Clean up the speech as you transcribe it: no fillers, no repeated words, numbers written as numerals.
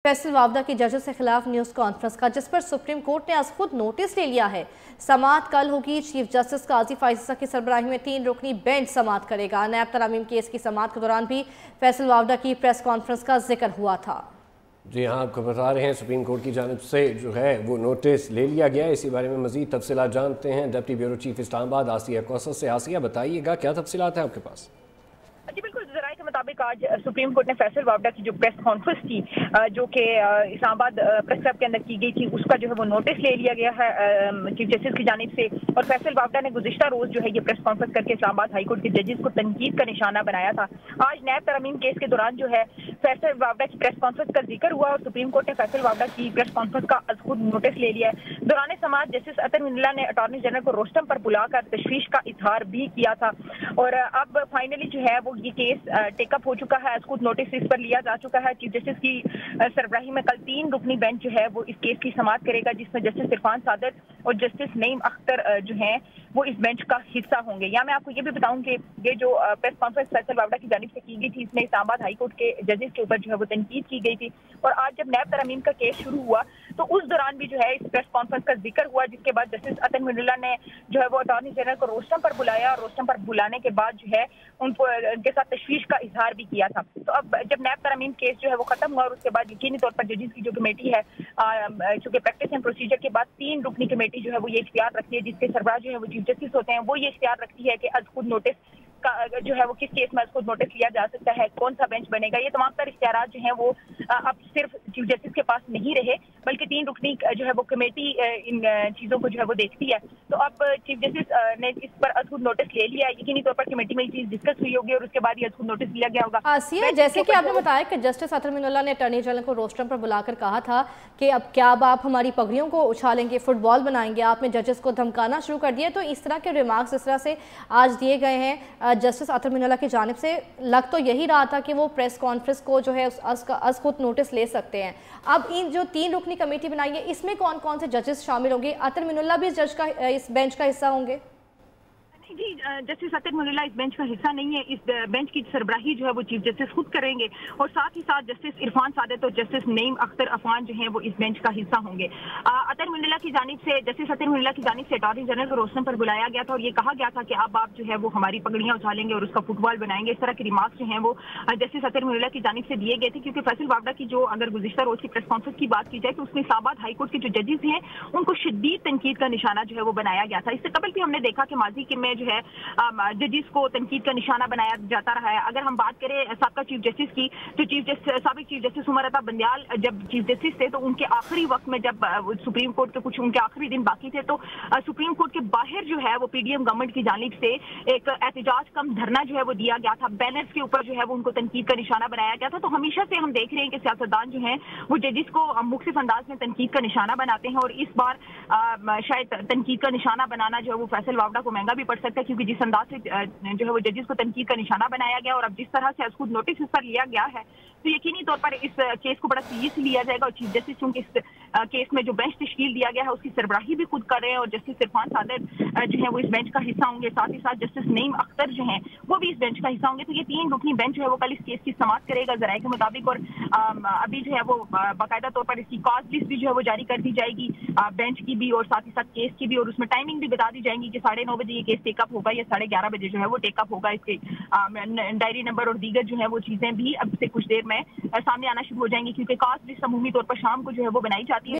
फैसल वावदा की जजेस के खिलाफ न्यूज़ कॉन्फ्रेंस का, जिस पर सुप्रीम कोर्ट ने आज खुद नोटिस ले लिया है। समाअत कल होगी। चीफ जस्टिस काजी फाइज़ की सरबराही में 3 रुकनी बेंच समाअत करेगा। नैब तरमीम केस की समाअत के दौरान भी फैसल वावदा की प्रेस कॉन्फ्रेंस का जिक्र हुआ था। जी हाँ, आपको बता रहे हैं सुप्रीम कोर्ट की जानिब से जो है वो नोटिस ले लिया गया है। इसी बारे में मज़ीद तफसीलात जानते हैं डिप्टी ब्यूरो चीफ इस्लामाबाद आसिया कौसर से। आसिया, बताइएगा क्या तफसीलात हैं आपके पास? जी बिल्कुल, ज़राए के मुताबिक आज सुप्रीम कोर्ट ने फैसल वावदा की जो प्रेस कॉन्फ्रेंस थी जो कि इस्लामाबाद प्रेस क्लब के अंदर की गई थी, उसका जो है वो नोटिस ले लिया गया है चीफ जस्टिस की जानिब से। और फैसल वावदा ने गुज़िश्ता रोज़ जो है ये प्रेस कॉन्फ्रेंस करके इस्लामाबाद हाई कोर्ट के जजेस को तनकीद का निशाना बनाया था। आज नैब तरमीम केस के दौरान जो है फैसल वावदा की प्रेस कॉन्फ्रेंस का जिक्र हुआ और सुप्रीम कोर्ट ने फैसल वावदा की प्रेस कॉन्फ्रेंस का आज खुद नोटिस ले लिया है। दौरान समाअत जस्टिस अतर मिनल्ला ने अटॉर्नी जनरल को रोस्टम पर बुलाकर तशवीश का इजहार भी किया था। और अब फाइनली जो है वो ये केस टेकअप हो चुका है। खुद नोटिस इस पर लिया जा चुका है। चीफ जस्टिस की सरबराही में कल 3 रुकनी बेंच जो है वो इस केस की समाअत करेगा, जिसमें जस्टिस इरफान सादत और जस्टिस नईम अख्तर जो हैं वो इस बेंच का हिस्सा होंगे। या मैं आपको ये भी बताऊं कि ये जो प्रेस कॉन्फ्रेंस फैसल वावदा की जानिब से की गई थी, इसमें इस्लामाबाद हाई कोर्ट के जजेस के ऊपर जो है वो तनकीद की गई थी। और आज जब नैब तरमीम का केस शुरू हुआ तो उस दौरान भी जो है इस प्रेस कॉन्फ्रेंस का जिक्र हुआ, जिसके बाद जस्टिस अतर मिनल्ला ने जो है वो अटॉर्नी जनरल को रोस्टम पर बुलाया और रोस्टम पर बुलाने के बाद जो है उनके साथ तशवीश का इजहार भी किया था। तो अब जब नैब तरमीम केस जो है वो खत्म हुआ और उसके बाद यकीनी तौर पर जजेस की जो कमेटी है, चूंकि प्रैक्टिस एंड प्रोसीजर के बाद 3 रुकनी कमेटी जो है वो ये इख्तियार रखती है, जिसके सरबराह जो है वो चीफ जस्टिस होते हैं, वो ये इख्तियार रखती है कि आज खुद नोटिस का जो है वो किस केस में खुद नोटिस लिया जा सकता है, कौन सा बेंच बनेगा। ये तमाम तर इख्तियार जो हैं वो अब सिर्फ चीफ जस्टिस के पास नहीं रहे, बल्कि 3 रुकनी जो है वो कमेटी इन चीज़ों को जो है वो देखती है। तो अब चीफ जस्टिस ने इस पर अद्भुत नोटिस ले लिया है। यकीनी तौर पर कमेटी में ये चीज़ डिस्कस हुई होगी और उसके बाद ये अद्भुत नोटिस लिया गया होगा। आसिया, जैसे कि आपने बताया कि जस्टिस अतर मिनल्ला ने अटॉर्नी जनरल को रोस्टम पर बुलाकर कहा था कि अब क्या अब आप हमारी पगड़ियों को उछालेंगे, फुटबॉल बनाएंगे, आपने जजेस को धमकाना शुरू कर दिया। तो इस तरह के रिमार्क्स इस तरह से आज दिए गए हैं जस्टिस अतर मिनल्ला की जानिब से। लग तो यही रहा था कि वो प्रेस कॉन्फ्रेंस को जो है उस खुद नोटिस ले सकते हैं। अब इन जो 3 रुकनी कमेटी बनाई है, इसमें कौन कौन से जजेस शामिल होंगे? अतर मिनल्ला भी इस बेंच का हिस्सा होंगे? जी, जस्टिस अतर मिनल्ला इस बेंच का हिस्सा नहीं है। इस बेंच की सरबराही जो है वो चीफ जस्टिस खुद करेंगे और साथ ही साथ जस्टिस इरफान सादत और जस्टिस नईम अख्तर अफान जो हैं वो इस बेंच का हिस्सा होंगे। अतर मिनल्ला की जानिब से जस्टिस अतर मिनल्ला की जानिब से अटॉर्नी जनरल को रोस्टम पर बुलाया गया था और ये कहा गया था कि अब आप जो है वो हमारी पगड़ियां उछालेंगे और उसका फुटबॉल बनाएंगे। इस तरह के रिमार्क्स जो हैं वो जस्टिस अतर मिनल्ला की जानिब से दिए गए थे, क्योंकि फैसल वावदा की जो अगर गुज़िश्ता रोज की प्रेस कॉन्फ्रेंस की बात की जाए तो उसमें इस्लामाबाद हाई कोर्ट के जो जजेस हैं उनको शदीद तनकीद का निशाना जो है वो बनाया गया था। इससे कबल भी हमने देखा कि माजी के में जो है जजेस को तनकीद का निशाना बनाया जाता रहा है। अगर हम बात करें साबिक चीफ जस्टिस की, तो साबिक चीफ जस्टिस उमर अता बंदियाल जब चीफ जस्टिस थे तो उनके आखिरी वक्त में जब सुप्रीम कोर्ट के कुछ उनके आखिरी दिन बाकी थे तो सुप्रीम कोर्ट के बाहर जो है वो पीडीएम गवर्नमेंट की जानिब से एक एहतजाज कम धरना जो है वो दिया गया था। बैनर्स के ऊपर जो है वो उनको तनकीद का निशाना बनाया गया था। तो हमेशा से हम देख रहे हैं कि सियासतदान जो है वो जजेस को मुख्तलिफ अंदाज में तनकीद का निशाना बनाते हैं और इस बार शायद तनकीद का निशाना बनाना जो है वो फैसल वावदा को महंगा भी पड़ सकता है, क्योंकि जिस अंदाज से जो है वो जजेस को तनकीद का निशाना बनाया गया और अब जिस तरह से खुद नोटिस इस पर लिया गया है तो यकीनी तौर पर इस केस को बड़ा सीरियसली लिया जाएगा। और चीफ जस्टिस चूंकि इस केस में जो बेंच तश्कील दिया गया है उसकी सरबराही भी खुद कर रहे हैं और जस्टिस इरफान सादत जो है वो इस बेंच का हिस्सा होंगे। साथ ही साथ जस्टिस नईम अख्तर जो हैं वो भी इस बेंच का हिस्सा होंगे। तो ये 3 रुकनी बेंच जो है वो कल इस केस की समाअत करेगा ज़राए के मुताबिक। और अभी जो है वो बाकायदा तौर पर इसकी कॉज लिस्ट भी जो है वो जारी कर दी जाएगी बेंच की भी और साथ ही साथ केस की भी, और उसमें टाइमिंग भी बता दी जाएगी कि 9:30 बजे ये केस टेकअप होगा या 11:30 बजे जो है वो टेकअप होगा। इसके डायरी नंबर और दीगर जो है वो चीजें भी अब से कुछ देर में सामने आना शुरू हो जाएंगी, क्योंकि कॉज लिस्ट अमूमी तौर पर शाम को जो है वो बनाई जाती है।